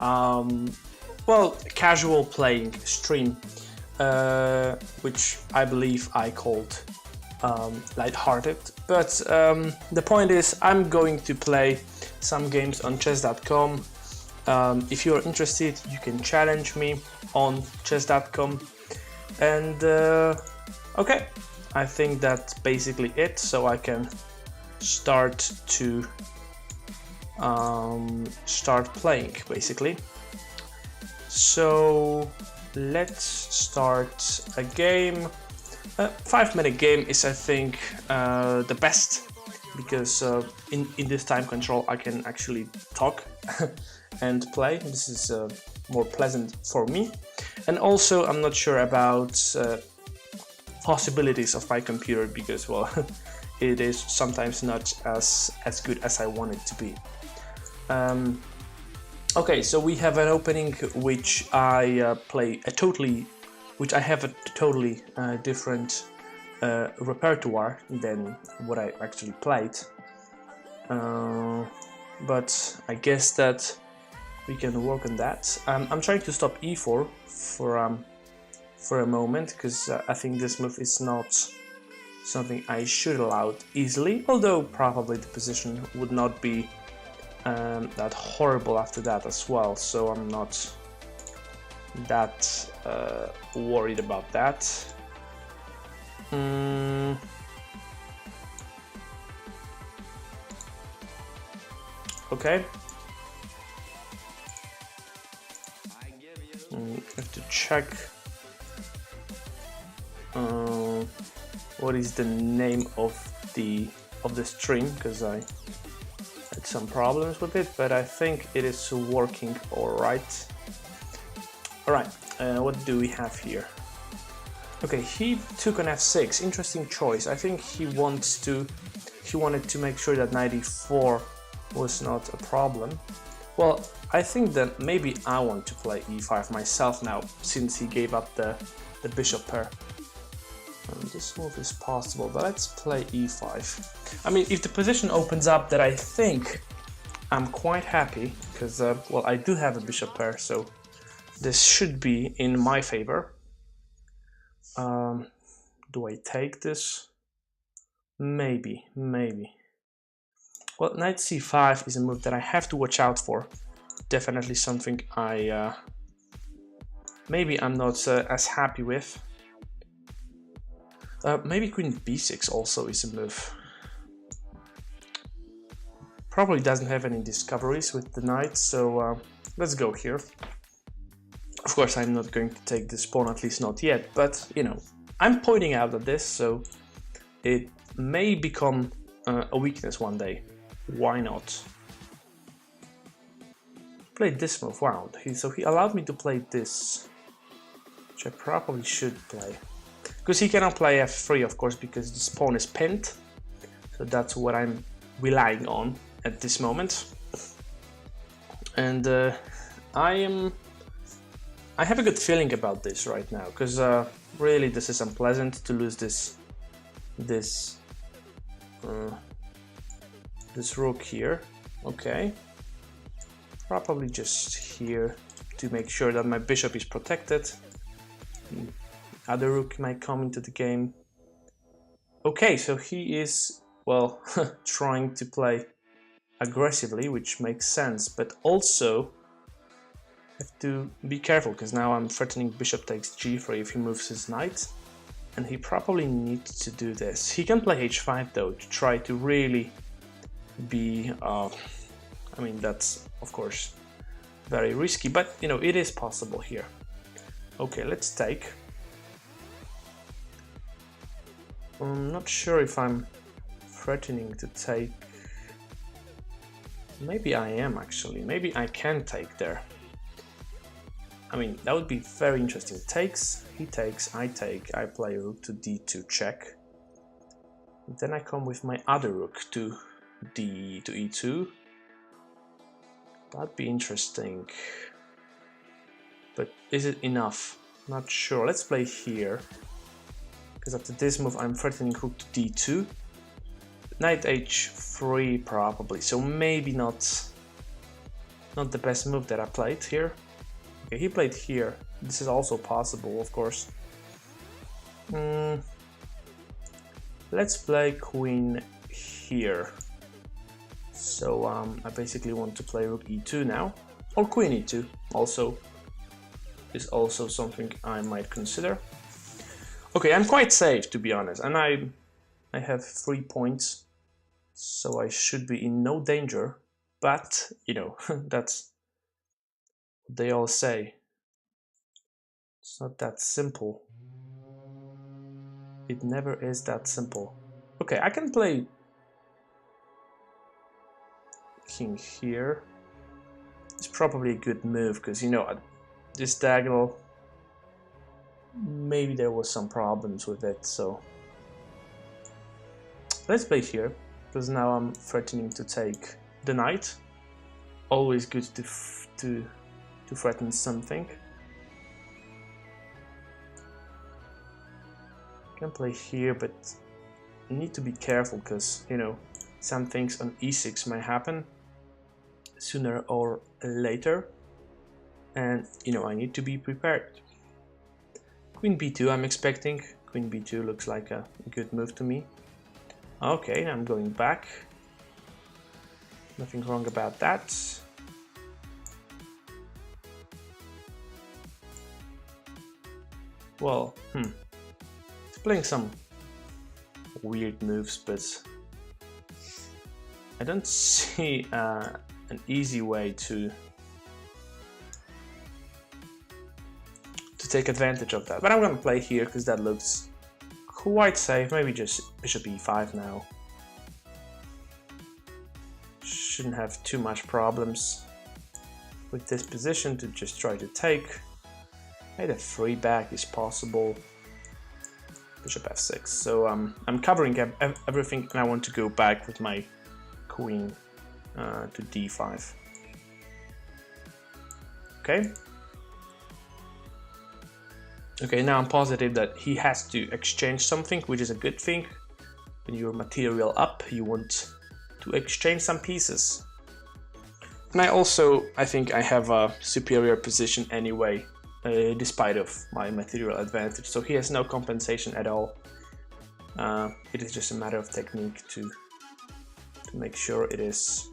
well, casual playing stream, which I believe I called lighthearted. But the point is, I'm going to play some games on chess.com. If you're interested, you can challenge me on chess.com. And okay, I think that's basically it. So I can start to start playing basically. So let's start a game. A 5-minute game is, I think, the best, because in this time control I can actually talk and play. This is more pleasant for me. And also I'm not sure about possibilities of my computer, because, well, it is sometimes not as good as I want it to be. Okay, so we have an opening which I which I have a totally different repertoire than what I actually played. But I guess that we can work on that. I'm trying to stop e4 for a moment, because I think this move is not something I should allow easily, although probably the position would not be that horrible after that as well, so I'm not that worried about that. Okay. Have to check what is the name of the stream, because I had some problems with it, but I think it is working all right. All right, what do we have here? Okay, he took on f6. Interesting choice. I think he wanted to make sure that knight e4 was not a problem. Well, I think that maybe I want to play e5 myself now, since he gave up the bishop pair. This move is possible, but let's play e5. I mean, if the position opens up that I think, I'm quite happy, because, well, I do have a bishop pair, so this should be in my favor. Do I take this? Maybe. Well, knight c5 is a move that I have to watch out for. Definitely something maybe I'm not as happy with. Maybe queen b6 also is a move. Probably doesn't have any discoveries with the knight, so let's go here. Of course, I'm not going to take this pawn, at least not yet, but, you know, I'm pointing out at this, so it may become a weakness one day. Why not? Played this move. Wow, so he allowed me to play this, which I probably should play. Because he cannot play f3, of course, because this pawn is pinned. So that's what I'm relying on at this moment. And I have a good feeling about this right now, because really this is unpleasant to lose this rook here. Okay, probably just here to make sure that my bishop is protected. The other rook might come into the game. Okay, so he is, well, trying to play aggressively, which makes sense, but also have to be careful, because now I'm threatening bishop takes g3 if he moves his knight, and he probably needs to do this. He can play h5 though, to try to really be, I mean, that's of course very risky, but you know, it is possible here. Okay, let's take. I'm not sure if I'm threatening to take. Maybe I am actually. Maybe I can take there. I mean, that would be very interesting. Takes, he takes, I take, I play rook to d2 check. And then I come with my other rook to e2. That'd be interesting. But is it enough? Not sure. Let's play here. Because after this move I'm threatening rook to d2. Knight h3 probably, so maybe not not the best move that I played here. Okay, he played here. This is also possible, of course. Let's play queen here. So I basically want to play rook e2 now, or queen e2 also is also something I might consider. Okay, I'm quite safe, to be honest, and I have 3 points, so I should be in no danger. But you know, that's what they all say. It's not that simple. It never is that simple. Okay, I can play king here. It's probably a good move because, you know, this diagonal, maybe there was some problems with it, so let's play here because now I'm threatening to take the knight. Always good to threaten something. Can play here, but you need to be careful because, you know, some things on e6 might happen sooner or later, and you know, I need to be prepared. Queen b2 I'm expecting. Queen b2 looks like a good move to me. Okay, I'm going back. Nothing wrong about that. Well, he's playing some weird moves, but I don't see an easy way to take advantage of that. But I'm gonna play here because that looks quite safe. Maybe just bishop e5 now. Shouldn't have too much problems with this position to just try to take. Maybe a free back is possible. Bishop f6. So I'm covering everything, and I want to go back with my queen to d5. Okay. Okay, now I'm positive that he has to exchange something, which is a good thing. When you're material up, you want to exchange some pieces. And I think I have a superior position anyway, despite of my material advantage. So he has no compensation at all. It is just a matter of technique to make sure it is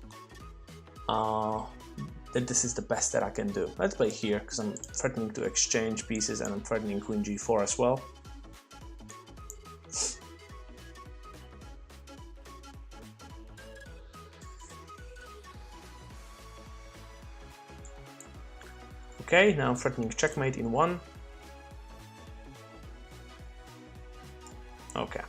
that this is the best that I can do. Let's play here because I'm threatening to exchange pieces and I'm threatening queen g4 as well. Okay, now I'm threatening checkmate in 1. Okay.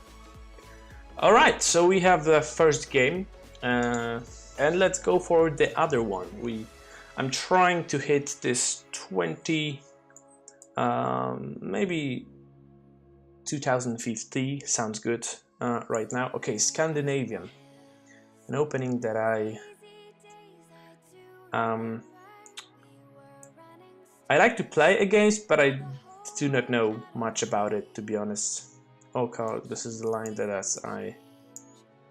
Alright, so we have the first game. And let's go for the other one. I'm trying to hit this 20, maybe 2050 sounds good right now. Okay, Scandinavian, an opening that I like to play against, but I do not know much about it, to be honest. Okay, this is the line that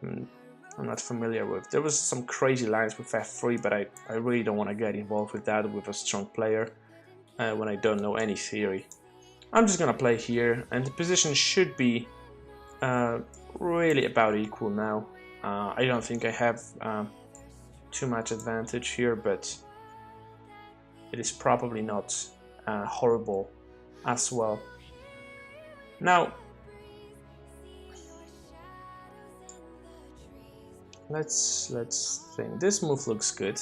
I'm not familiar with. There was some crazy lines with f3, but I really don't want to get involved with that with a strong player when I don't know any theory. I'm just gonna play here, and the position should be really about equal now. I don't think I have too much advantage here, but it is probably not horrible as well. Now, let's think. This move looks good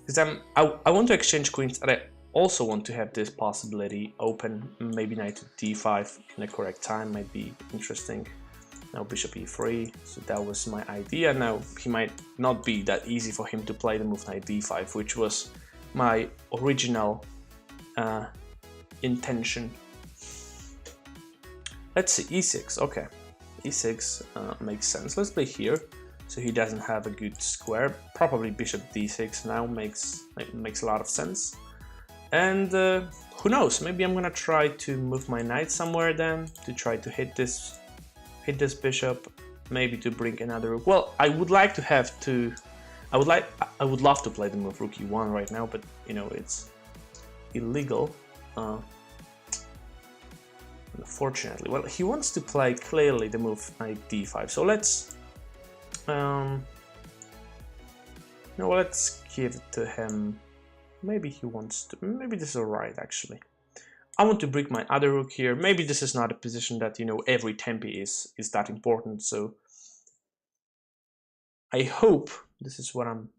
because I want to exchange queens, and I also want to have this possibility open. Maybe knight to d5 in the correct time might be interesting. Now bishop e3. So that was my idea. Now he might not be that easy for him to play the move knight d5, which was my original intention. Let's see, e6. Okay, e6 makes sense. Let's play here. So he doesn't have a good square. Probably bishop d6 now makes a lot of sense. And who knows? Maybe I'm gonna try to move my knight somewhere then to try to hit this bishop. Maybe to bring another rook. Well, I would like to have two I would love to play the move rook e1 right now, but you know, it's illegal. Unfortunately, well, he wants to play clearly the move knight d5. So let's let's give it to him. Maybe he wants to. Maybe this is alright actually. I want to break my other rook here. Maybe this is not a position that, you know, every tempi is that important. So I hope, this is what I'm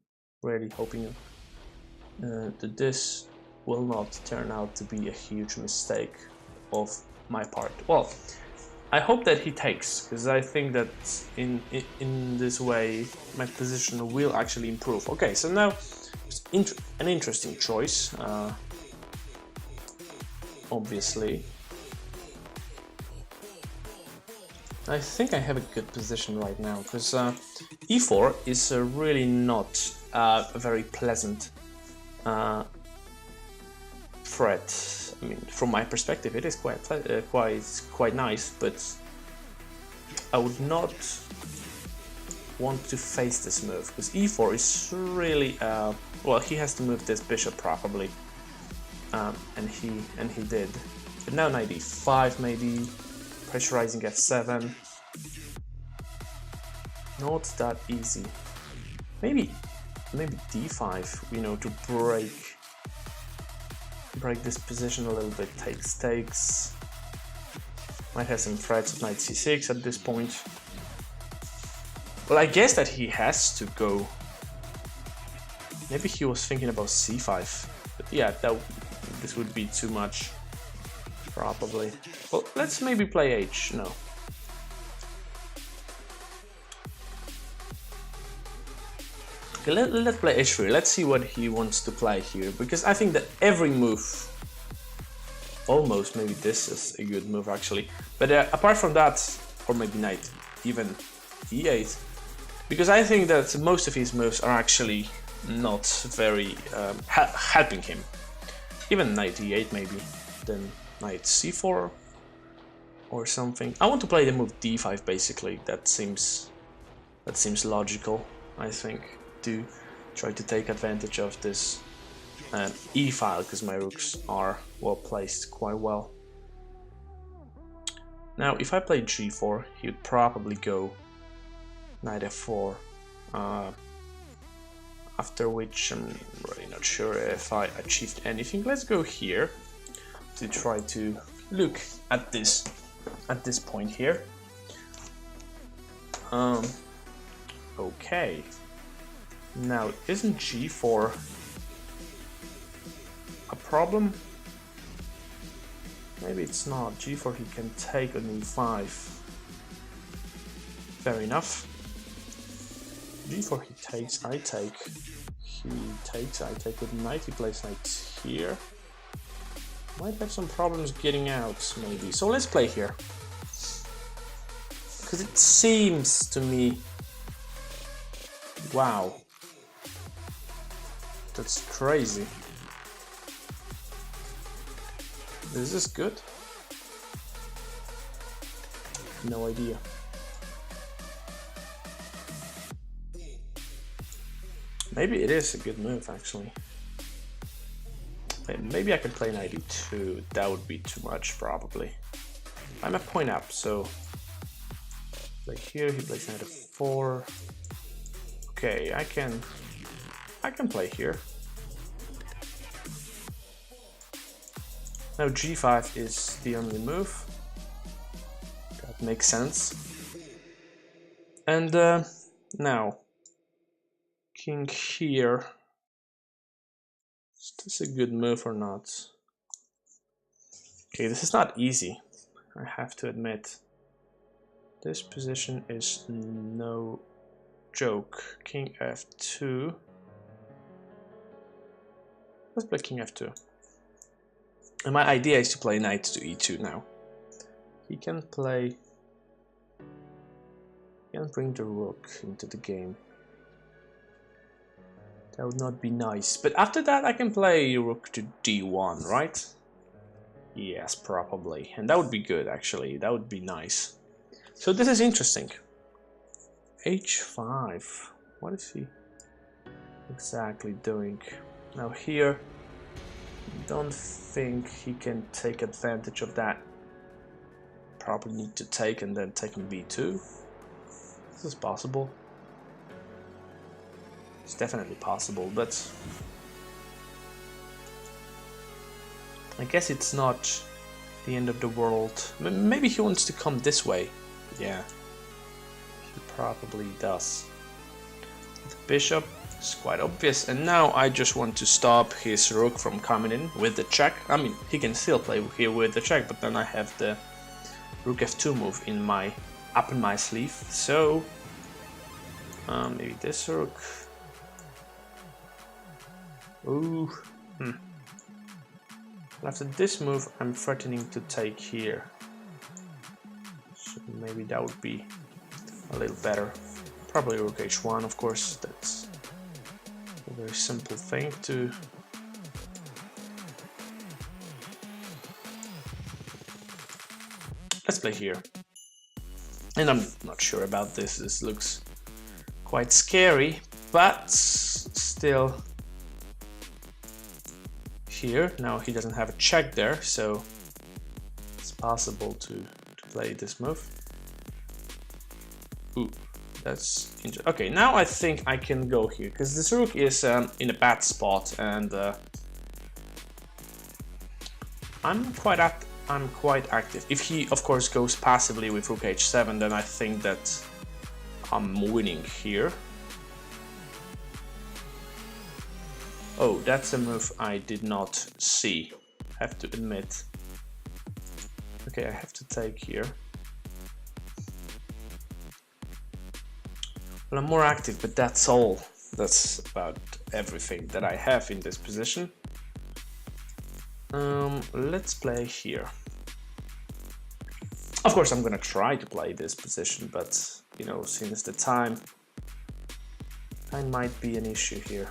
really hoping, that this will not turn out to be a huge mistake of my part. Well, I hope that he takes, because I think that in this way my position will actually improve. Okay, so now it's an interesting choice. Obviously, I think I have a good position right now, because e4 is really not a very pleasant threat. I mean, from my perspective, it is quite nice, but I would not want to face this move, because e4 is really well, he has to move this bishop probably. And he did. But now knight e5 maybe, pressurizing f7. Not that easy. Maybe d5, you know, to break this position a little bit. Takes. Might have some threats of knight c6 at this point. Well, I guess that he has to go. Maybe he was thinking about c5. But yeah, this would be too much, probably. Well, let's maybe play h. No. Okay, let's play h3. Let's see what he wants to play here, because I think that every move, almost, maybe this is a good move actually. But apart from that, or maybe knight, even e8, because I think that most of his moves are actually not very helping him. Even knight e8 maybe, then knight c4 or something. I want to play the move d5 basically. That seems logical, I think, to try to take advantage of this e-file, because my rooks are well placed quite well. Now if I play g4, he would probably go knight f4. After which I'm really not sure if I achieved anything. Let's go here to try to look at this point here. Okay. Now, isn't g4 a problem? Maybe it's not. g4 he can take on e5. Fair enough. g4 he takes, I take. He takes, I take with knight. He plays knight here. Might have some problems getting out, maybe. So let's play here. Because it seems to me... Wow. That's crazy. Is this good? No idea. Maybe it is a good move, actually. Maybe I could play knight e2. That would be too much, probably. I'm a point up, so... Play here, he plays knight f4. Okay, I can play here. Now g5 is the only move. That makes sense. And now, king here. Is this a good move or not? Okay, this is not easy, I have to admit. This position is no joke. King f2. Let's play king f2. And my idea is to play knight to e2 now. He can play... He can bring the rook into the game. That would not be nice. But after that I can play rook to d1, right? Yes, probably. And that would be good, actually. That would be nice. So this is interesting. h5. What is he? exactly doing. Now here, don't think he can take advantage of that. Probably need to take and then take in b2. This is possible. It's definitely possible, but I guess it's not the end of the world. Maybe he wants to come this way. Yeah, he probably does. The bishop is quite obvious, and now I just want to stop his rook from coming in with the check. I mean, he can still play here with the check, but then I have the rook f2 move up in my sleeve. So maybe this rook. Ooh. After this move, I'm threatening to take here. So maybe that would be a little better. Probably rook h1, of course. That's a very simple thing to... Let's play here. And I'm not sure about this. This looks quite scary, but still... Here, now he doesn't have a check there, so it's possible to play this move. Ooh, that's interesting. Okay, now I think I can go here, because this rook is in a bad spot, and I'm quite active. If he, of course, goes passively with rook h7, then I think that I'm winning here. Oh, that's a move I did not see, have to admit. Okay, I have to take here. Well, I'm more active, but that's all. That's about everything that I have in this position. Let's play here. Of course, I'm gonna try to play this position, but, you know, since the time might be an issue here.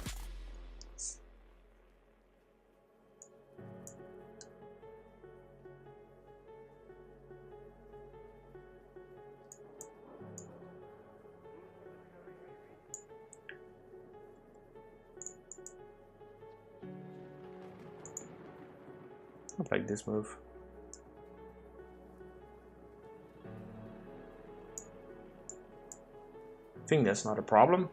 I like this move. I think that's not a problem.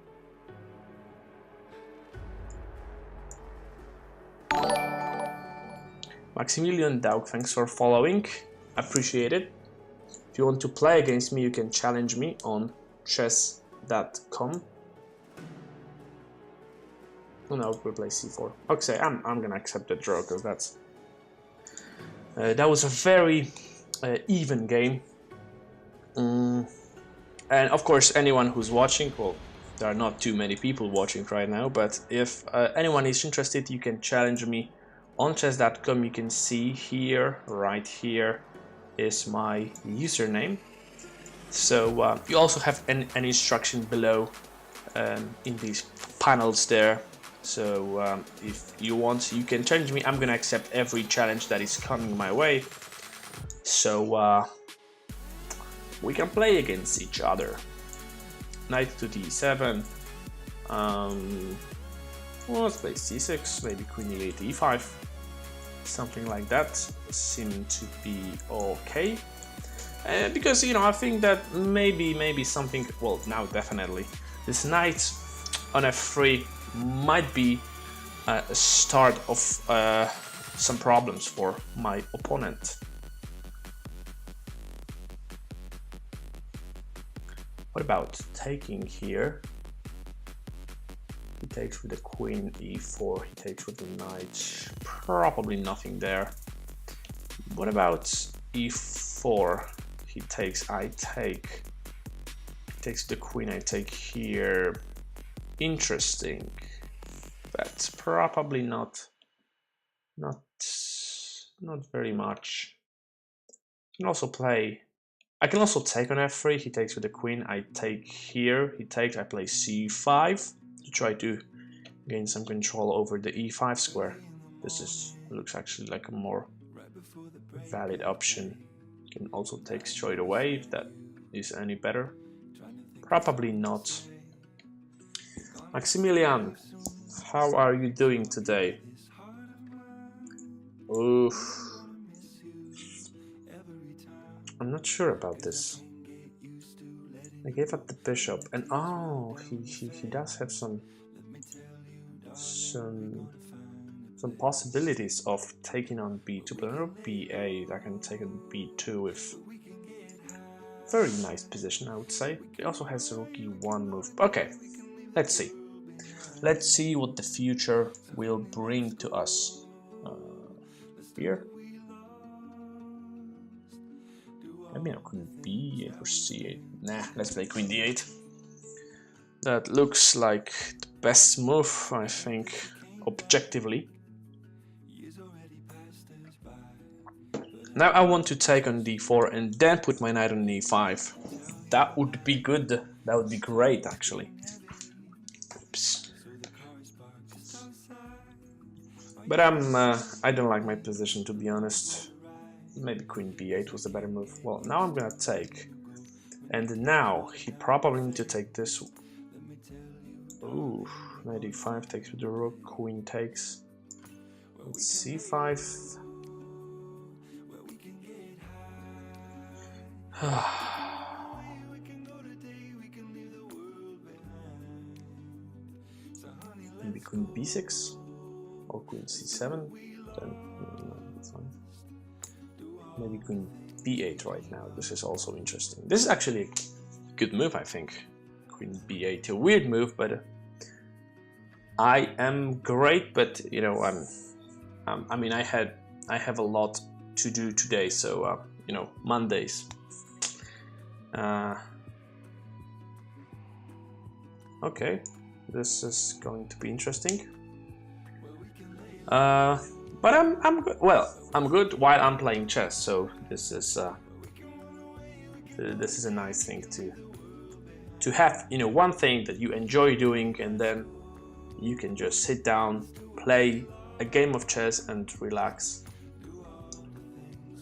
Maximilian Daug, thanks for following. Appreciate it. If you want to play against me, you can challenge me on chess.com. Oh no, we'll play c4. Okay, I'm gonna accept the draw because that was a very even game. And of course, anyone who's watching, well, there are not too many people watching right now, but if anyone is interested, you can challenge me on chess.com. You can see here, right here, is my username. So you also have an instruction below in these panels there. So if you want, you can challenge me. I'm gonna accept every challenge that is coming my way. So we can play against each other. Knight to d7. Well, let's play c6, maybe queen e8, e5. Something like that seemed to be okay. Because, you know, I think that maybe something, well, now definitely, this knight on f3 might be a start of some problems for my opponent. What about taking here? He takes with the queen e4, he takes with the knight, probably nothing there. What about e4? He takes, I take. He takes the queen, I take here. Interesting. That's probably not very much. You can also play. I can also take on f3. He takes with the queen. I take here. He takes. I play c5 to try to gain some control over the e5 square. This looks actually like a more valid option. You can also take straight away if that is any better. Probably not. Maximilian, How are you doing today? Oof. I'm not sure about this. I gave up the bishop, and oh, he does have some possibilities of taking on b2, but not b8. I can take on b2 with very nice position, I would say. He also has a rook e1 move. Okay, let's see. Let's see what the future will bring to us. Here. Maybe I queen b8 or c8. Nah, let's play queen d8. That looks like the best move, I think, objectively. Now I want to take on d4 and then put my knight on e5. That would be good. That would be great, actually. Oops. But I don't like my position, to be honest. Maybe queen b8 was a better move. Well, now I'm gonna take. And now he probably need to take this. Ooh, knight e5 takes with the rook, queen takes. c5. Maybe queen b6 or queen c7. Then no, that's fine. Maybe queen b8 right now. This is also interesting. This is actually a good move, I think. Queen b8, a weird move, but I am great. But you know, I mean, I have a lot to do today, so you know, Mondays. Okay, this is going to be interesting. But I'm good. Well, I'm good while I'm playing chess, so this is a nice thing to have. You know, one thing that you enjoy doing, and then you can just sit down, play a game of chess, and relax.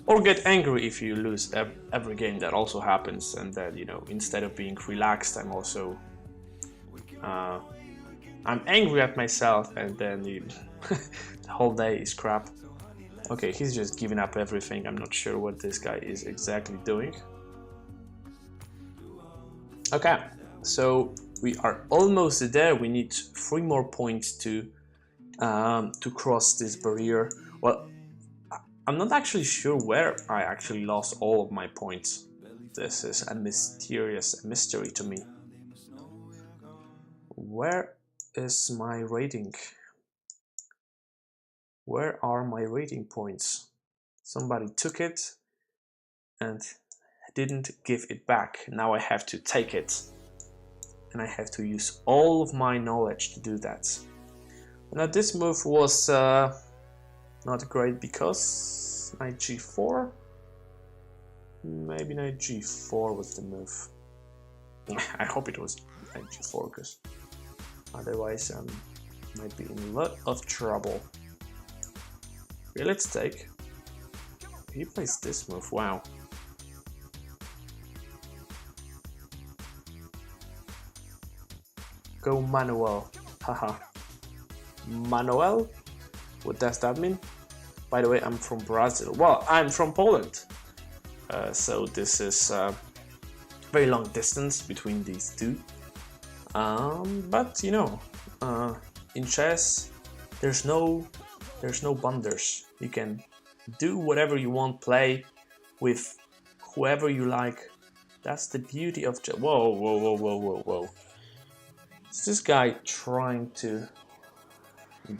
Or get angry if you lose every game. That also happens, and then, you know, instead of being relaxed, I'm also I'm angry at myself, and then the whole day is crap. Okay, he's just giving up everything. I'm not sure what this guy is exactly doing. Okay, so we are almost there. We need 3 more points to cross this barrier. Well, I'm not actually sure where I actually lost all of my points. This is a mystery to me. Where is my rating? Where are my rating points? Somebody took it and didn't give it back. Now I have to take it, and I have to use all of my knowledge to do that. Now this move was not great because knight g4. Maybe knight g4 was the move. I hope it was knight g4, because otherwise might be in a lot of trouble. Okay, let's take. He plays this move. Wow. Go Manuel. Haha. Manuel? What does that mean? By the way, I'm from Brazil. Well, I'm from Poland. So this is very long distance between these two. But you know, in chess, there's no bunders. You can do whatever you want, play with whoever you like. That's the beauty of chess. Whoa, whoa, whoa, whoa, whoa, whoa. Is this guy trying to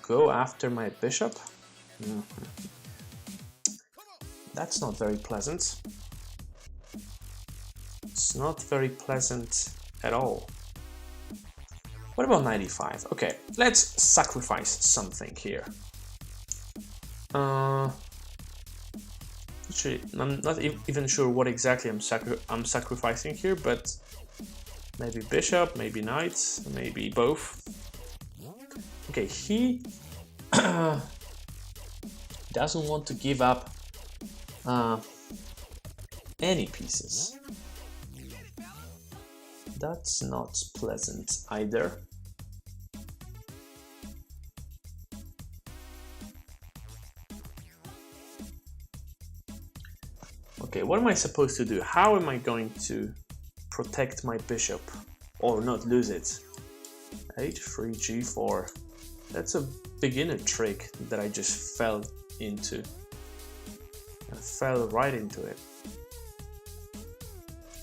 go after my bishop? That's not very pleasant. It's not very pleasant at all. What about knight e5? Okay, let's sacrifice something here. Actually, I'm not even sure what exactly I'm sacrificing here, but maybe bishop, maybe knight, maybe both. Okay, he doesn't want to give up any pieces. That's not pleasant either. Okay, what am I supposed to do? How am I going to protect my bishop or not lose it? h3, g4. That's a beginner trick that I just fell into. I fell right into it.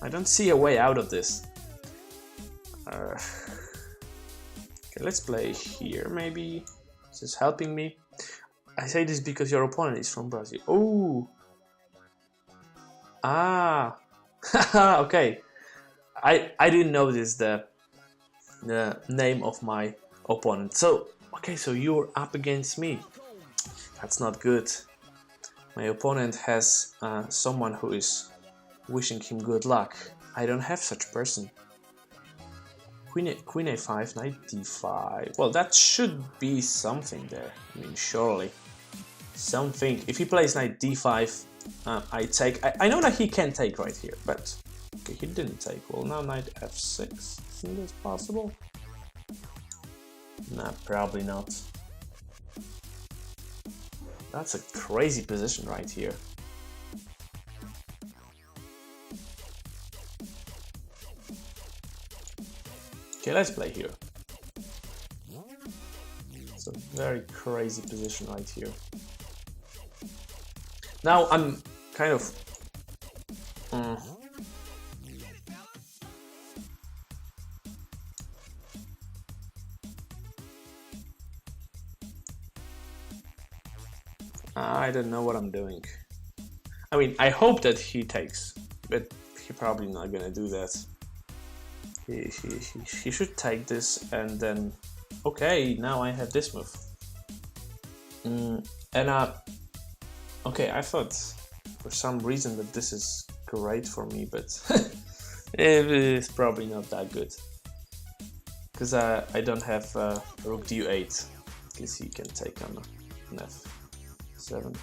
I don't see a way out of this. Okay, let's play here maybe. This is helping me. I say this because your opponent is from Brazil. Oh! Ah! Okay. I didn't notice the name of my opponent. So, okay, so you're up against me. That's not good. My opponent has someone who is wishing him good luck. I don't have such person. Queen a5, knight d5. Well, that should be something there. I mean, surely. Something. If he plays knight d5, I take. I know that he can take right here, but okay, he didn't take. Well, now knight f6. Isn't this possible? Nah, probably not. That's a crazy position right here. Okay, let's play here. It's a very crazy position right here. Now I'm kind of I don't know what I'm doing. I mean, I hope that he takes, but he's probably not gonna do that. He should take this and then, okay, now I have this move. Okay, I thought for some reason that this is great for me, but it's probably not that good. Because I don't have rook d8. At least he can take on an f7.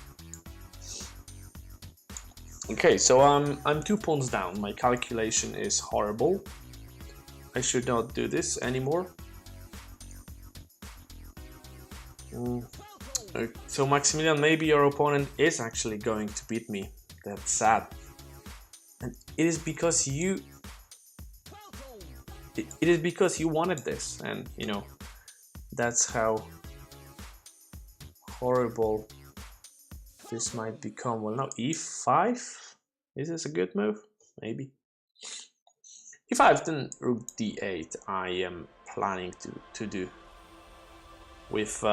Okay, so I'm 2 pawns down. My calculation is horrible. I should not do this anymore. So Maximilian, maybe your opponent is actually going to beat me. That's sad. And it is because you... It is because you wanted this, and you know, that's how horrible this might become. Well, now e5? Is this a good move? Maybe. e5, then rook d8 I am planning to do. With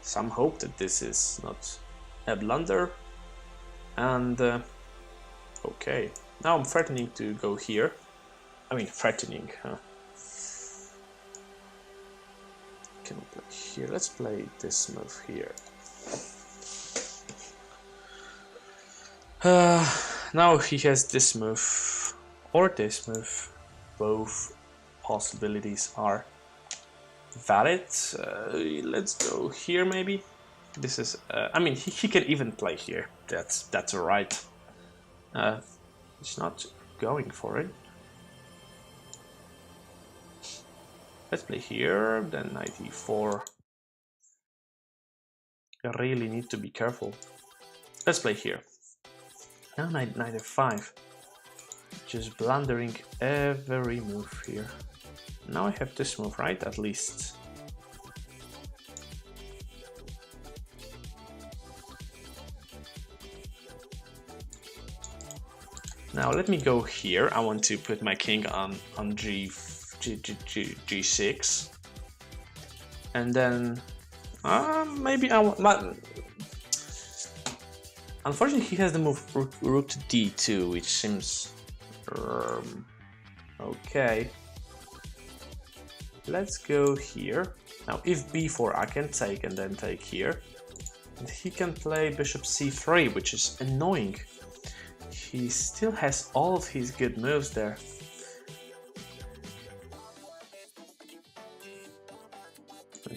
some hope that this is not a blunder. And okay, now I'm threatening to go here. I mean, threatening, huh? Can we play here? Let's play this move here. Now he has this move or this move. Both possibilities are valid. Let's go here maybe. This is. I mean, he can even play here. That's alright. He's not going for it. Let's play here. Then knight e4. I really need to be careful. Let's play here. Now knight f5. Just blundering every move here. Now I have this move, right? At least. Now let me go here. I want to put my king on g6. And then maybe I want... Unfortunately, he has the move rook to d2, which seems okay. Let's go here. Now, if b4, I can take and then take here. And he can play bishop c3, which is annoying. He still has all of his good moves there.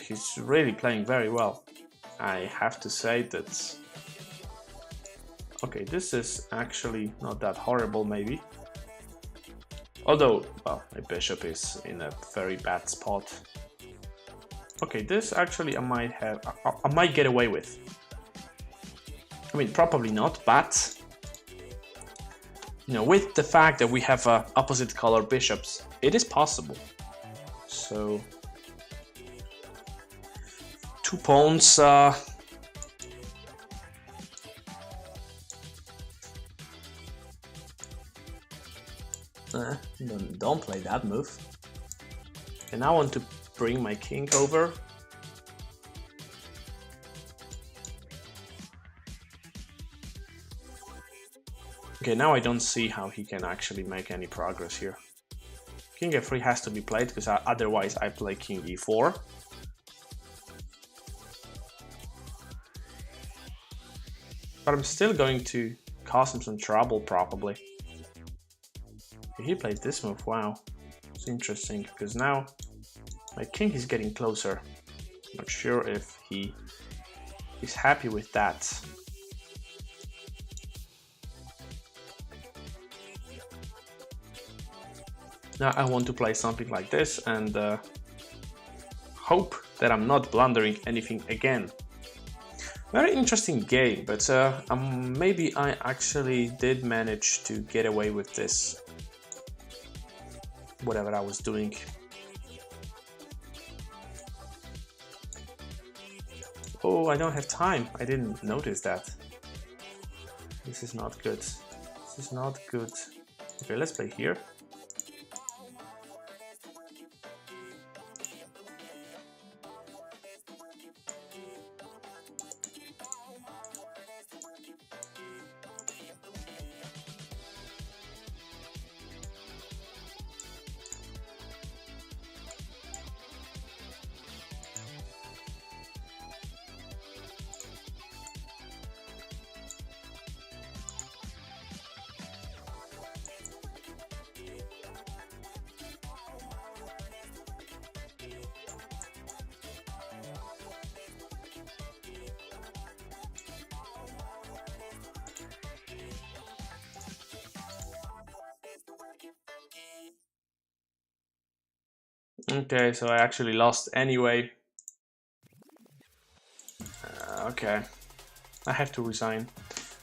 He's really playing very well. I have to say that... Okay, this is actually not that horrible, maybe. Although, well, my bishop is in a very bad spot. Okay, this actually I might get away with. I mean, probably not, but you know, with the fact that we have opposite color bishops, it is possible. So 2 pawns. Don't play that move. And I want to bring my king over. Okay, now I don't see how he can actually make any progress here. King f3 has to be played, because otherwise I play king e4. But I'm still going to cause him some trouble, probably. He played this move, wow. It's interesting, because now my king is getting closer. Not sure if he is happy with that. Now I want to play something like this and hope that I'm not blundering anything again. Very interesting game, but maybe I actually did manage to get away with this, whatever I was doing. Oh, I don't have time. I didn't notice that. This is not good. This is not good. Okay, let's play here. Okay, so I actually lost anyway. Okay, I have to resign.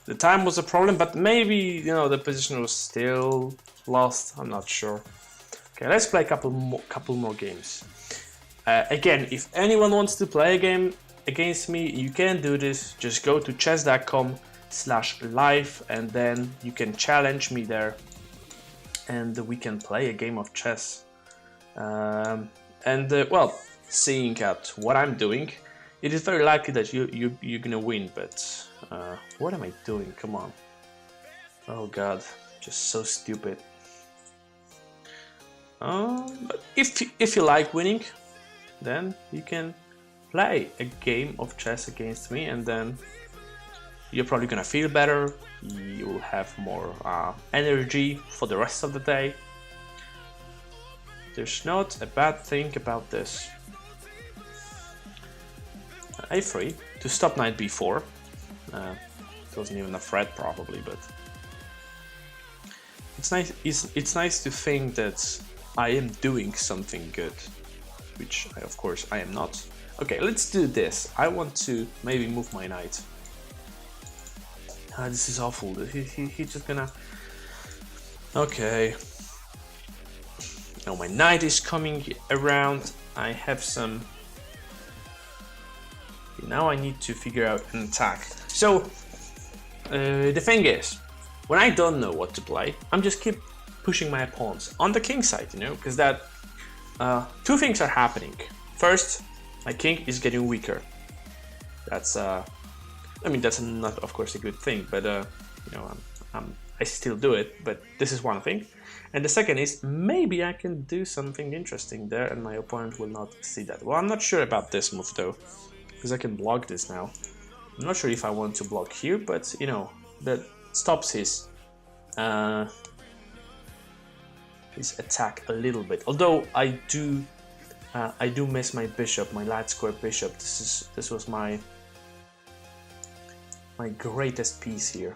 The time was a problem, but maybe, you know, the position was still lost. I'm not sure. Okay, let's play a couple more games. Again, if anyone wants to play a game against me, you can do this. Just go to chess.com/live and then you can challenge me there, and we can play a game of chess. Well, seeing at what I'm doing, it is very likely that you're gonna win, but what am I doing? Come on. Oh god, just so stupid. But if you like winning, then you can play a game of chess against me, and then you're probably gonna feel better. You'll have more energy for the rest of the day. There's not a bad thing about this. A3 to stop knight b4. It wasn't even a threat probably, but it's nice. It's nice to think that I am doing something good, which of course I am not. Okay, let's do this. I want to maybe move my knight. This is awful. He's just gonna. Okay. Now my knight is coming around. I have some. Now I need to figure out an attack. So the thing is, when I don't know what to play, I'm just keep pushing my pawns on the king side, you know, because that two things are happening. First, my king is getting weaker. That's I mean, that's not of course a good thing, but you know, I still do it. But this is one thing. And the second is, maybe I can do something interesting there and my opponent will not see that. Well, I'm not sure about this move though, because I can block this now. I'm not sure if I want to block here, but you know, that stops his attack a little bit. Although I do miss my bishop, my light square bishop. This was my greatest piece here,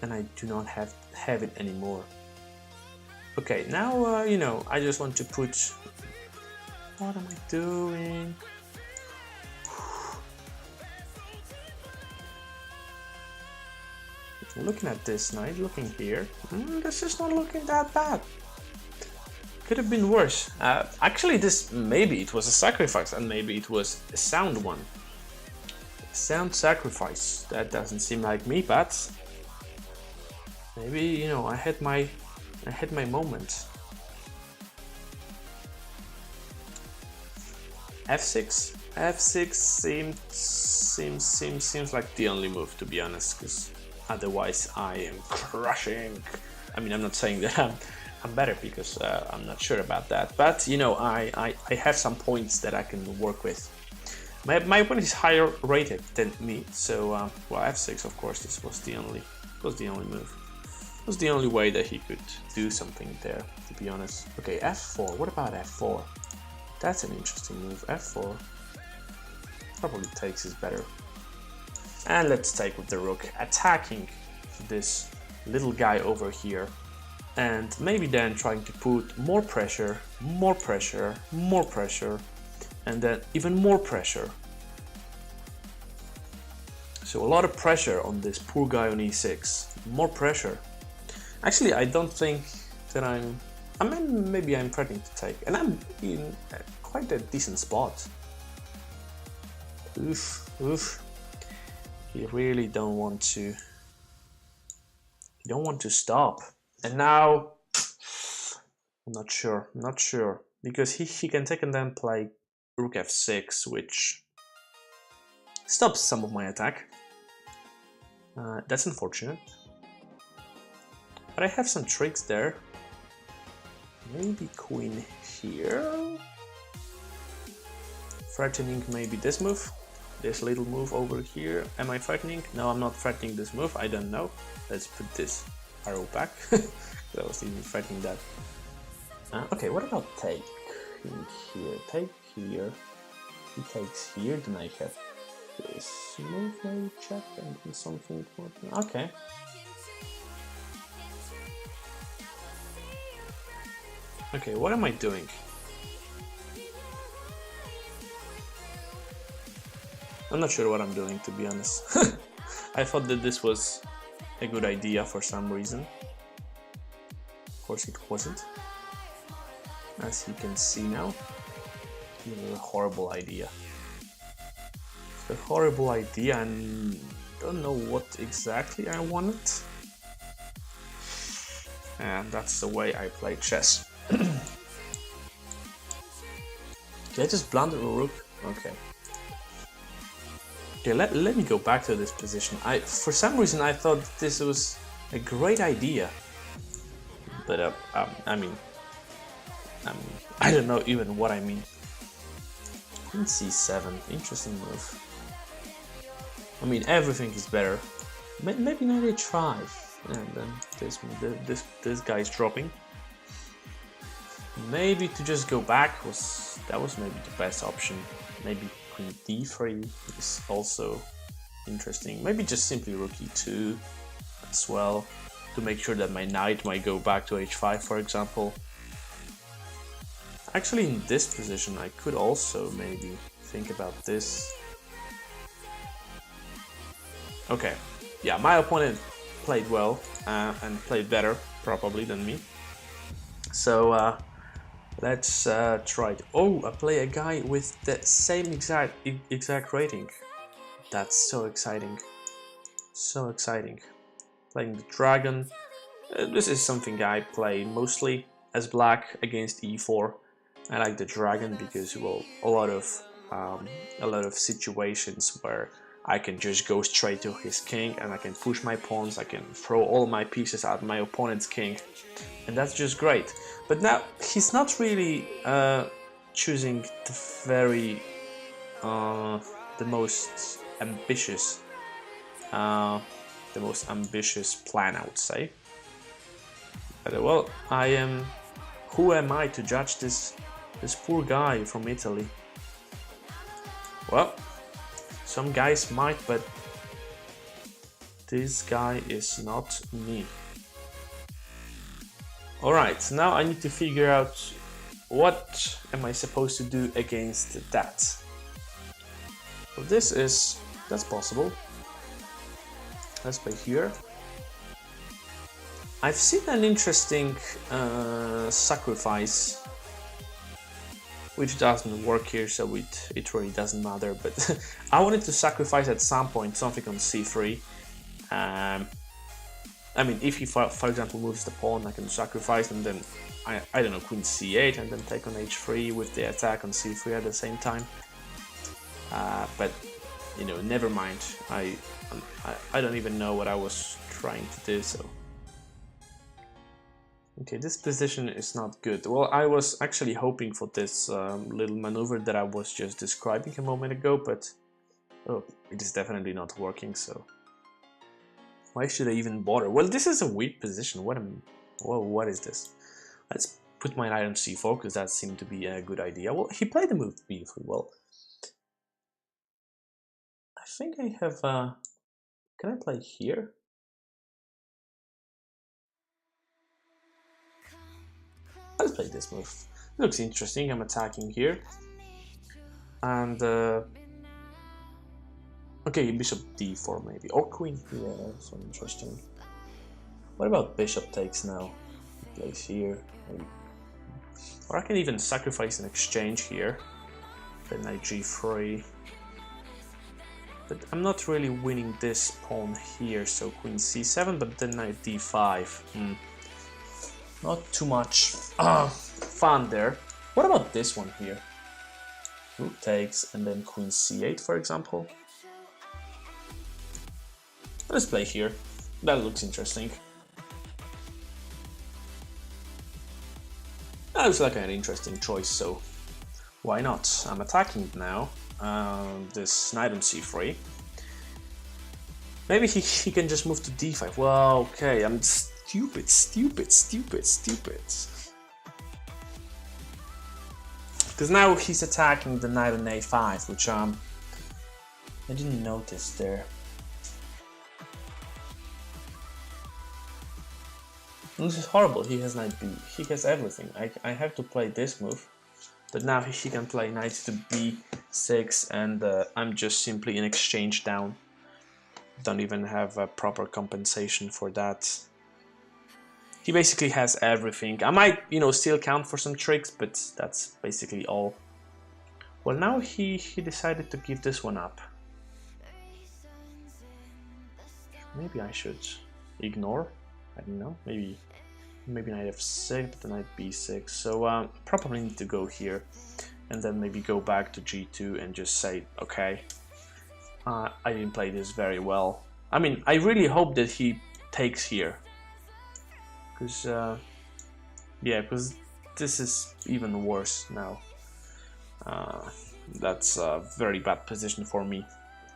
and I do not have it anymore. Okay, now you know, I just want to put. What am I doing? looking at this knight, looking here, this is not looking that bad. Could have been worse. Actually, maybe it was a sacrifice, and maybe it was a sound one. Sound sacrifice. That doesn't seem like me, but maybe, you know, I had my moment. F6. F6 seems like the only move, to be honest, because otherwise I am crushing. I mean, I'm not saying that I'm better, because I'm not sure about that, but you know, I have some points that I can work with. My opponent is higher rated than me, so well, F6, of course, this was the only move. It was the only way that he could do something there, to be honest. Okay, F4. What about F4? That's an interesting move. F4 probably takes is better. And let's take with the rook, attacking this little guy over here, and maybe then trying to put more pressure, more pressure, more pressure, and then even more pressure. So a lot of pressure on this poor guy on e6. More pressure. Actually, I don't think that I mean, maybe I'm threatening to take, and I'm in quite a decent spot. Oof, oof. You really don't want to. You don't want to stop. And now, I'm not sure, because he can take and then play rook f6, which stops some of my attack. That's unfortunate. But I have some tricks there. Maybe queen here. Threatening maybe this move. This little move over here. Am I threatening? No, I'm not threatening this move. I don't know. Let's put this arrow back. I was even threatening that. Okay, what about take here? Take here. He takes here. Then I have this move. Maybe check and do something important. Okay. Okay, what am I doing? I'm not sure what I'm doing, to be honest. I thought that this was a good idea for some reason. Of course it wasn't. As you can see now, it was a horrible idea. It's a horrible idea and don't know what exactly I wanted. And that's the way I play chess. Did I just blunder a rook? Okay. Okay, let me go back to this position. For some reason I thought this was a great idea, but I mean, I don't know even what I mean. Queen c7, interesting move. I mean, everything is better. Maybe knight h5, and then this guy's dropping. Maybe to just go back was maybe the best option. Maybe queen d3 is also interesting. Maybe just simply rook e2 as well, to make sure that my knight might go back to h5, for example. Actually, in this position, I could also maybe think about this. Okay, yeah, my opponent played well and played better probably than me. So let's try it. Oh, I play a guy with the same exact rating. That's so exciting. So exciting. Playing the dragon. This is something I play mostly as black against e4. I like the dragon because, well, a lot of situations where I can just go straight to his king and I can push my pawns, I can throw all my pieces at my opponent's king, and that's just great. But now he's not really choosing the most ambitious plan, I would say. But well, who am I to judge this poor guy from Italy? Well, some guys might, but this guy is not me. Alright, now I need to figure out what am I supposed to do against that. So that's possible. Let's play here. I've seen an interesting sacrifice, which doesn't work here, so it really doesn't matter, but I wanted to sacrifice at some point something on c3. I mean, if he, for example, moves the pawn, I can sacrifice, and then, I don't know, queen c8, and then take on h3 with the attack on c3 at the same time. But, you know, never mind. I don't even know what I was trying to do, so... Okay, this position is not good. Well, I was actually hoping for this little maneuver that I was just describing a moment ago, but... Oh, it is definitely not working, so... Why should I even bother? Well, this is a weak position. What is this? Let's put my knight on c4, because that seemed to be a good idea. Well, he played the move b3. Well, I think I have... Can I play here? Let's play this move. It looks interesting. I'm attacking here. And... Okay, bishop d4 maybe, or queen here, so interesting. What about bishop takes now? Plays here, maybe. Or I can even sacrifice an exchange here. Then knight g3. But I'm not really winning this pawn here, so queen c7, but then knight d5. Not too much fun there. What about this one here? Rook takes, and then queen c8, for example. Let's play here. That looks interesting. That looks like an interesting choice, so why not? I'm attacking now. This knight on c3. Maybe he can just move to d5. Well, okay, I'm stupid. Because now he's attacking the knight on a5, which I didn't notice there. This is horrible. He has knight b. He has everything. I have to play this move, but now he can play knight to b6, and I'm just simply in exchange down. Don't even have a proper compensation for that. He basically has everything. I might, you know, still count for some tricks, but that's basically all. Well, now he decided to give this one up. Maybe I should ignore. I don't know, maybe knight f6, but then knight b6. So probably need to go here, and then maybe go back to g2 and just say, okay, I didn't play this very well. I mean, I really hope that he takes here, because yeah, because this is even worse now. That's a very bad position for me.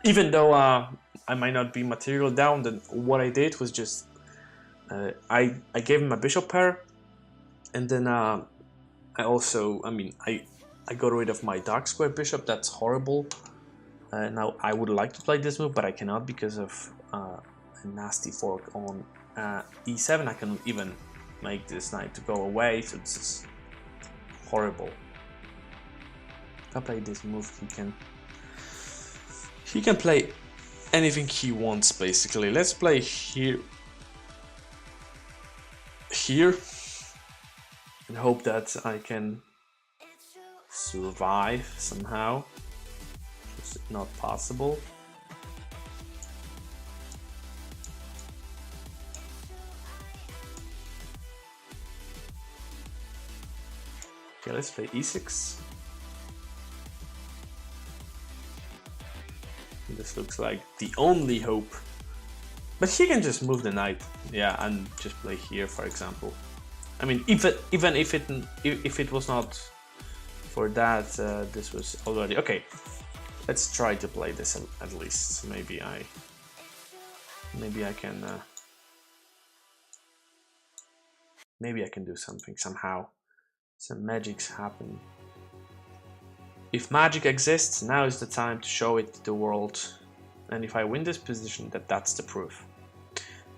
Even though I might not be material down, then what I did was just I gave him a bishop pair, and then I also, I got rid of my dark square bishop. That's horrible. Now I would like to play this move, but I cannot because of a nasty fork on e7. I cannot even make this knight to go away, so this is horrible. If I play this move, he can play anything he wants, basically. Let's play here, and hope that I can survive somehow. It's not possible. Okay, let's play e6. This looks like the only hope. But he can just move the knight, yeah, and just play here, for example. I mean, even if it was not for that, this was already okay. Let's try to play this at least. Maybe I can. Maybe I can do something somehow. Some magics happen. If magic exists, now is the time to show it to the world. And if I win this position, that's the proof.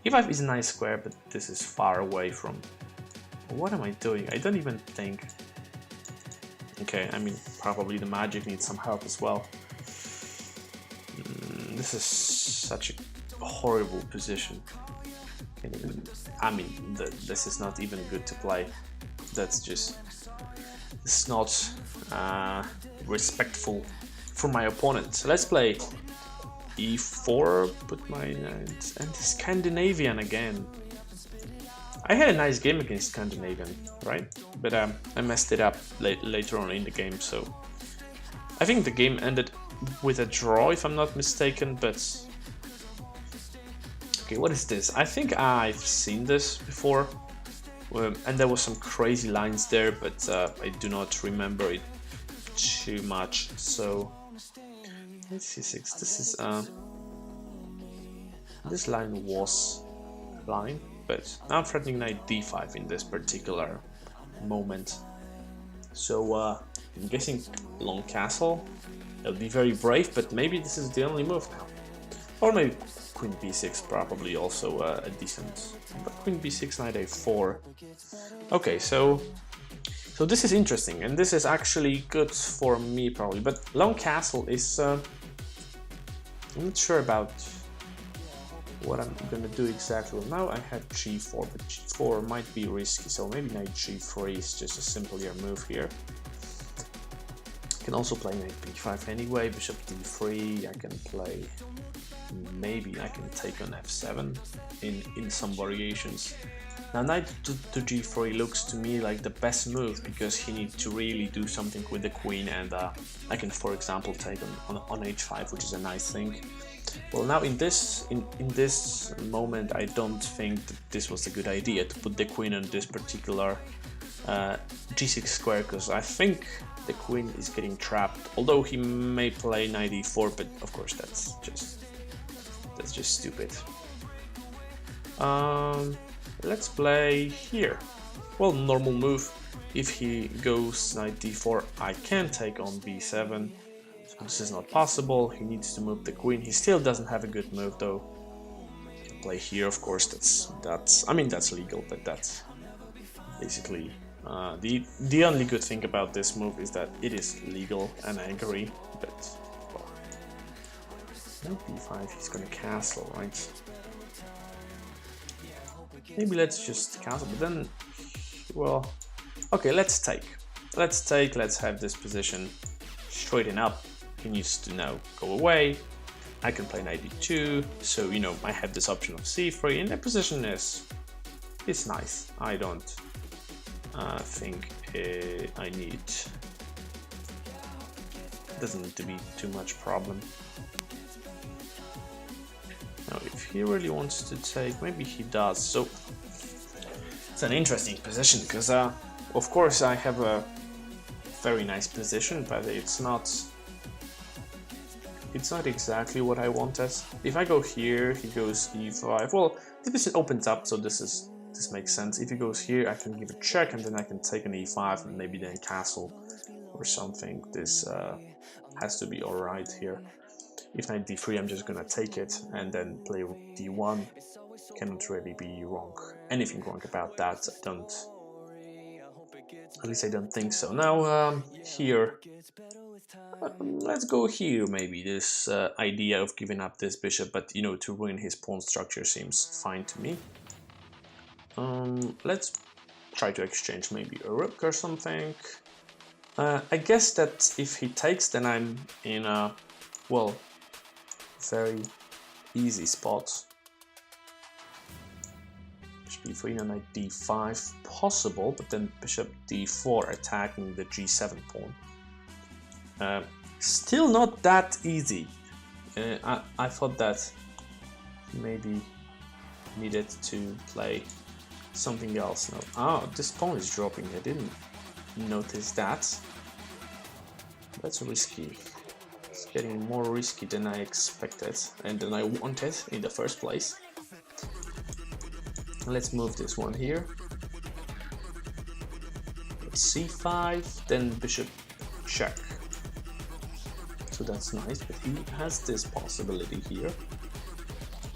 e5 is a nice square, but this is far away from... What am I doing? I don't even think... Okay, I mean, probably the magic needs some help as well. This is such a horrible position. I mean, this is not even good to play. That's just, it's not respectful for my opponent. So let's play e4, put my knights, and Scandinavian again. I had a nice game against Scandinavian, right? But I messed it up later on in the game, so I think the game ended with a draw, if I'm not mistaken, but... Okay, what is this? I think I've seen this before, and there was some crazy lines there, but I do not remember it too much, so... Let's see, 6. This is... this line was line, but now I'm threatening knight d5 in this particular moment. So I'm guessing long castle. It'll be very brave, but maybe this is the only move now. Or maybe queen b6, probably also a decent. But queen b6, knight a4. Okay, so this is interesting, and this is actually good for me probably. But long castle is I'm not sure about what I'm gonna do exactly. Well, now I have g4, but g4 might be risky, so maybe knight g3 is just a simpler move here. I can also play knight b5 anyway, bishop d3, I can play, maybe I can take on f7 in some variations. Now knight to g3 looks to me like the best move, because he needs to really do something with the queen, and I can, for example, take on h5, which is a nice thing. Well, now in this moment, I don't think that this was a good idea to put the queen on this particular g6 square, because I think the queen is getting trapped. Although he may play knight e4, but of course that's just stupid. Let's play here. Well, normal move. If he goes knight d4, I can take on b7. This is not possible. He needs to move the queen. He still doesn't have a good move though. Play here, of course. That's I mean, that's legal, but that's basically the only good thing about this move is that it is legal, and I agree. But well, knight b5, he's gonna castle, right? Maybe let's just castle, but then, well, okay, let's take. Let's have this position straighten up. He needs to now go away. I can play knight d2, so you know I have this option of c3, and the position is nice. I don't think I need. Doesn't need to be too much problem. Now, if he really wants to take, maybe he does. So it's an interesting position, because of course I have a very nice position, but it's not exactly what I wanted. If I go here, he goes e5. Well, the position opens up, so this makes sense. If he goes here, I can give a check, and then I can take an e5 and maybe then castle or something. This has to be alright here. If knight d3, I'm just gonna take it and then play d1. Cannot really be anything wrong about that. At least I don't think so. Now here, let's go here maybe. This idea of giving up this bishop, but you know, to ruin his pawn structure seems fine to me. Let's try to exchange maybe a rook or something. I guess that if he takes, then I'm in a, well, very easy spot. Bishop e3, knight d5 possible, but then bishop d4 attacking the g7 pawn. Still not that easy. I thought that maybe needed to play something else. No. Oh, this pawn is dropping. I didn't notice that. That's risky. It's getting more risky than I expected and than I wanted in the first place. Let's move this one here. c5, then bishop check. So that's nice, but he has this possibility here.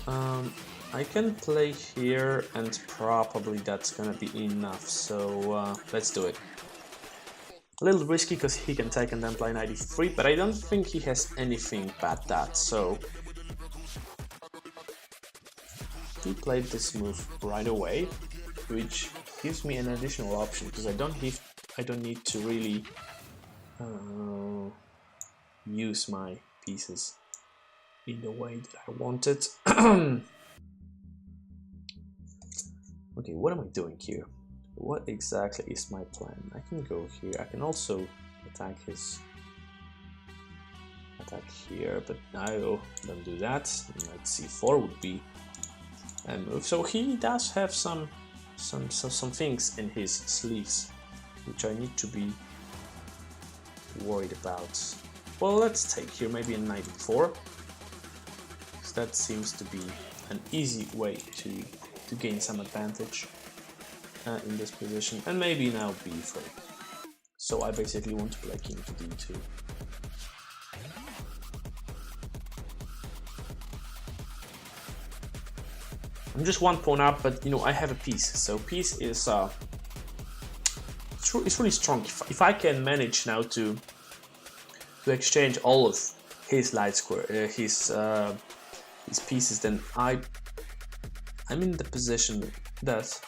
I can play here, and probably that's gonna be enough, so let's do it. A little risky because he can take and then play knight e3, but I don't think he has anything but that, so he played this move right away, which gives me an additional option because I don't need to really use my pieces in the way that I wanted. Okay, what am I doing here? What exactly is my plan? I can go here. I can also attack here, but no, don't do that. Knight c4 would be a move. So he does have some things in his sleeves, which I need to be worried about. Well, let's take here maybe a knight e4, because that seems to be an easy way to gain some advantage in this position, and maybe now b3. So I basically want to play king to d2. I'm just one pawn up, but you know I have a piece, so piece is it's really strong. If I can manage now to exchange all of his light square, his pieces, then I'm in the position that,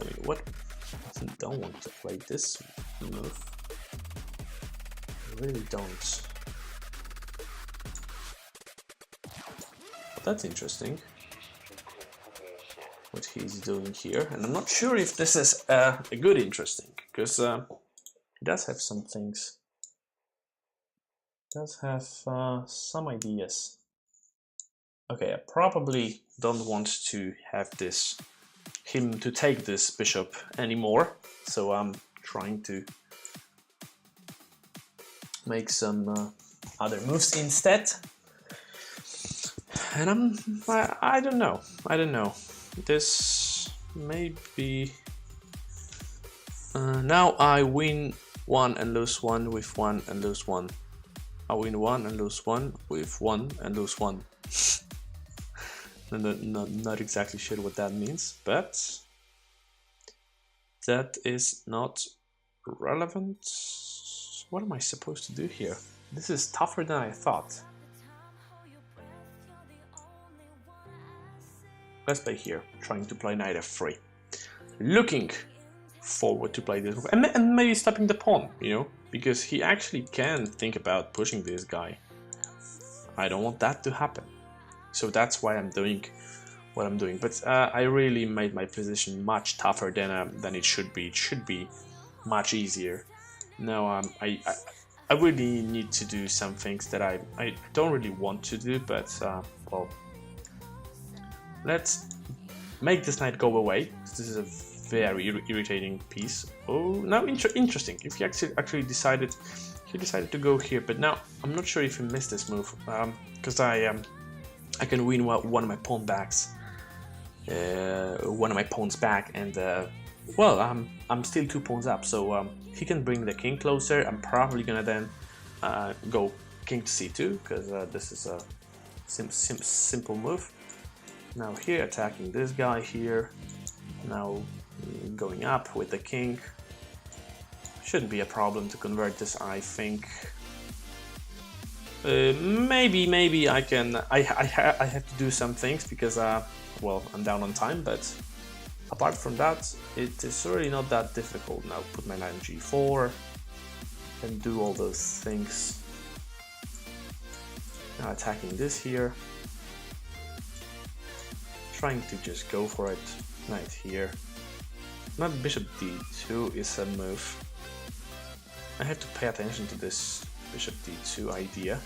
I mean, what? I don't want to play this move. I really don't. But that's interesting, what he's doing here, and I'm not sure if this is a good interesting, because he does have some things. Does have some ideas. Okay, I probably don't want to have him to take this bishop anymore, so I'm trying to make some other moves instead. And I don't know. This may be now I win one and lose one with one and lose one. I win one and lose one with one and lose one. Not exactly sure what that means, but that is not relevant. What am I supposed to do here? This is tougher than I thought. Let's play here, trying to play knight f3. Looking forward to play this move, and maybe stopping the pawn, you know, because he actually can think about pushing this guy. I don't want that to happen. So that's why I'm doing what I'm doing. But I really made my position much tougher than it should be. It should be much easier. Now I really need to do some things that I don't really want to do, but well, let's make this knight go away. This is a very irritating piece. Oh, now interesting. If he actually decided to go here, but now I'm not sure if he missed this move, because I can win one of my pawn backs, one of my pawns back, and well, I'm still 2 pawns up, so he can bring the king closer. I'm probably gonna then go king to c2, because this is a simple move. Now here, attacking this guy here. Now going up with the king. Shouldn't be a problem to convert this, I think. Maybe I can. I have to do some things because well, I'm down on time, but apart from that, it is really not that difficult. Now put my knight on g4 and do all those things. Now attacking this here, trying to just go for it. Knight here. Not bishop d2 is a move. I have to pay attention to this bishop d2 idea.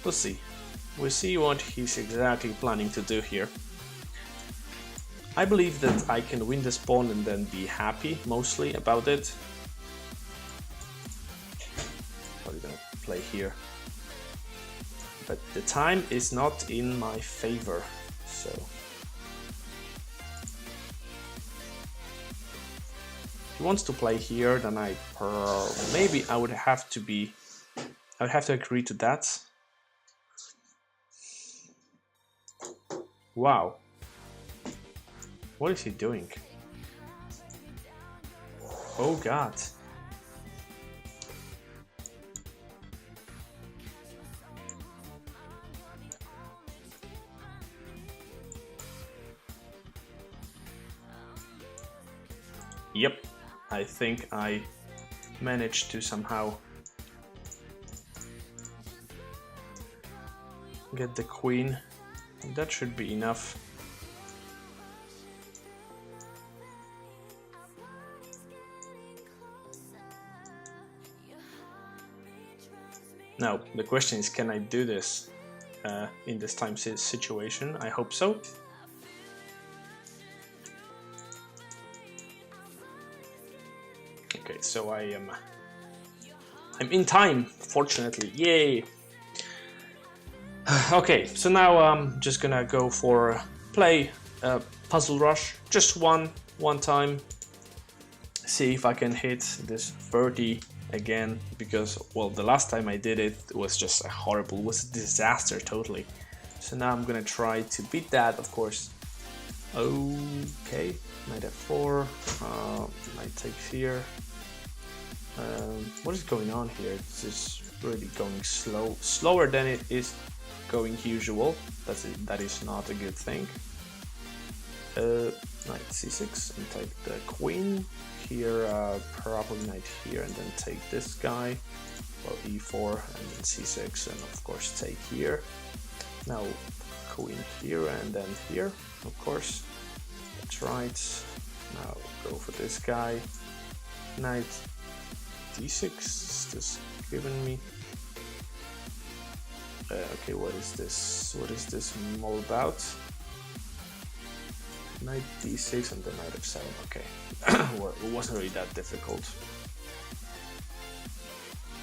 We'll see. We'll see what he's exactly planning to do here. I believe that I can win this pawn and then be happy, mostly, about it. Probably gonna play here. But the time is not in my favor, so... If he wants to play here, then maybe I would have to agree to that. Wow. What is he doing? Oh god. Yep, I think I managed to somehow get the queen. That should be enough. Now, the question is, can I do this in this time situation? I hope so. Okay, so I'm in time, fortunately. Yay! Okay, so now I'm just gonna go for play Puzzle Rush, just one time. See if I can hit this 30 again, because, well, the last time I did it was just a horrible, was a disaster totally. So now I'm gonna try to beat that, of course. Okay, knight f4, knight takes here. What is going on here? This is really going slower than it is going usual. That is not a good thing. Knight c6 and take the queen. Here, probably knight here and then take this guy. Well, e4 and then c6 and of course take here. Now queen here and then here, of course. That's right. Now go for this guy. Knight d6 is this giving me? Okay, what is this? What is this all about? Knight d6 and then knight f7. Okay, well, it wasn't really that difficult.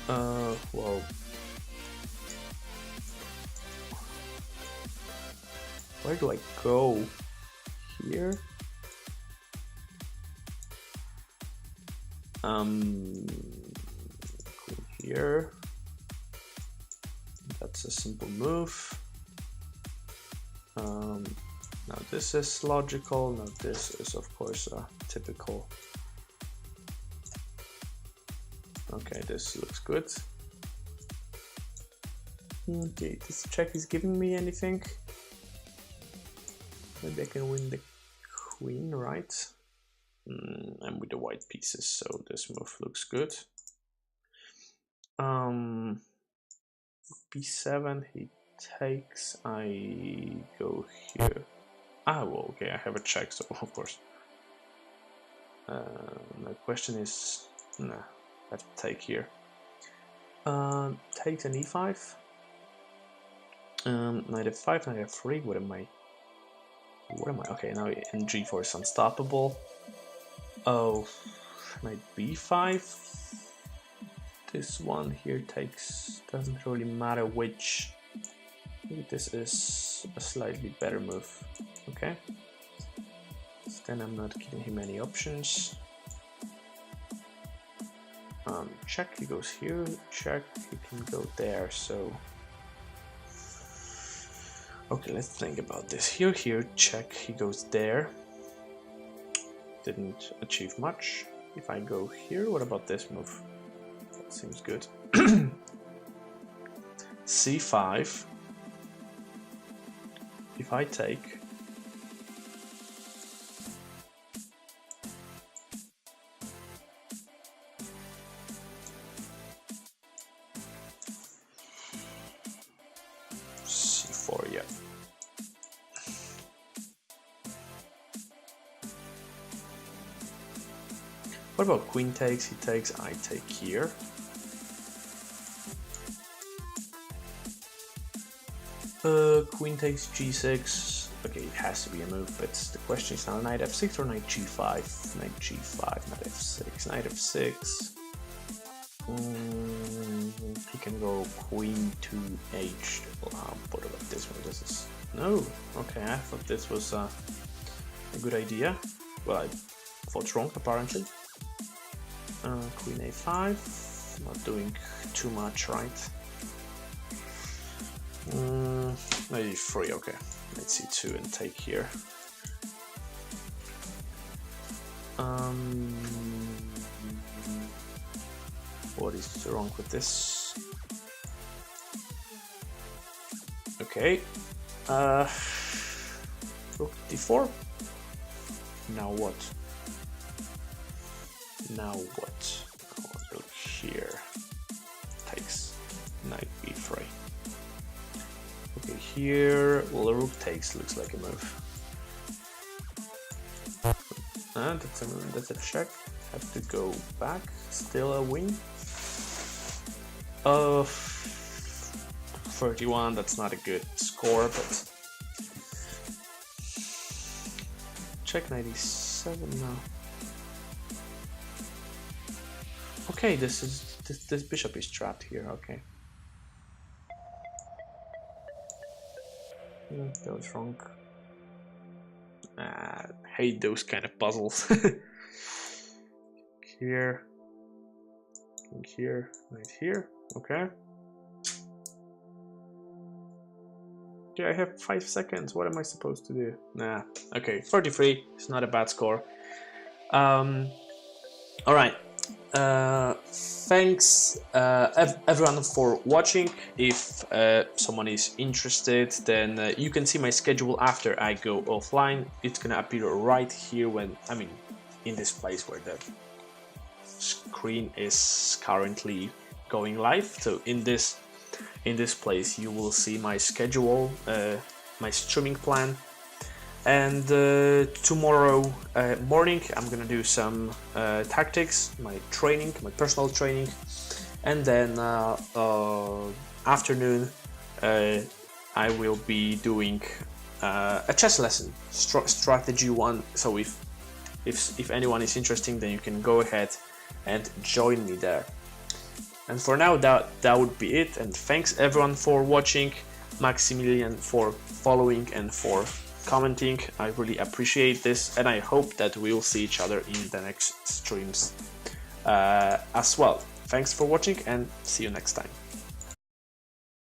Well, where do I go? Here. Here. That's a simple move. Now this is logical. Now this is of course typical. Okay, this looks good. Okay, this check is giving me anything. Maybe I can win the queen, right? I'm with the white pieces, so this move looks good. b7, he takes, I go here. Ah, well, okay, I have a check, so of course. The question is, nah, I have to take here. Takes an e5. Knight f5, knight f3, what am I? Okay, now in g4 is unstoppable. Oh, knight b5. This one here takes, doesn't really matter which. Maybe this is a slightly better move. Okay. So then I'm not giving him any options. Check, he goes here. Check, he can go there. So, okay, let's think about this. Here, check, he goes there. Didn't achieve much. If I go here, what about this move? That seems good. c5. If I take, c4, yeah. What about queen takes? He takes, I take here. Queen takes g6. Okay, it has to be a move, but the question is now knight f6 or knight g5? Knight g5, knight f6, knight f6. He can go queen to h. What about this one? This is no. Okay, I thought this was a good idea. Well, I thought wrong apparently. Queen a5. Not doing too much, right? Knight e3, okay. Knight c2 and take here. What is wrong with this? Okay. Rook d4. Now what? Now what? I'll go here. Takes knight b3. Okay, here rook takes looks like a move. And that's a check. Have to go back. Still a win. 31. That's not a good score, but check 97 now. Okay, this bishop is trapped here. Okay. That was wrong. Hate those kind of puzzles. Here, here, right here. Okay. Okay, I have 5 seconds. What am I supposed to do? Nah. Okay, 43. It's not a bad score. All right. Thanks everyone for watching. If someone is interested, then you can see my schedule after I go offline. It's gonna appear right here when in this place where the screen is currently going live. So in this place you will see my schedule, my streaming plan. And tomorrow morning I'm gonna do some tactics, my personal training, and then afternoon I will be doing a chess lesson, strategy 1. So if anyone is interested, then you can go ahead and join me there. And for now that would be it, and thanks everyone for watching, Maximilian for following and for commenting. I really appreciate this, and I hope that we'll see each other in the next streams as well. Thanks for watching, and see you next time.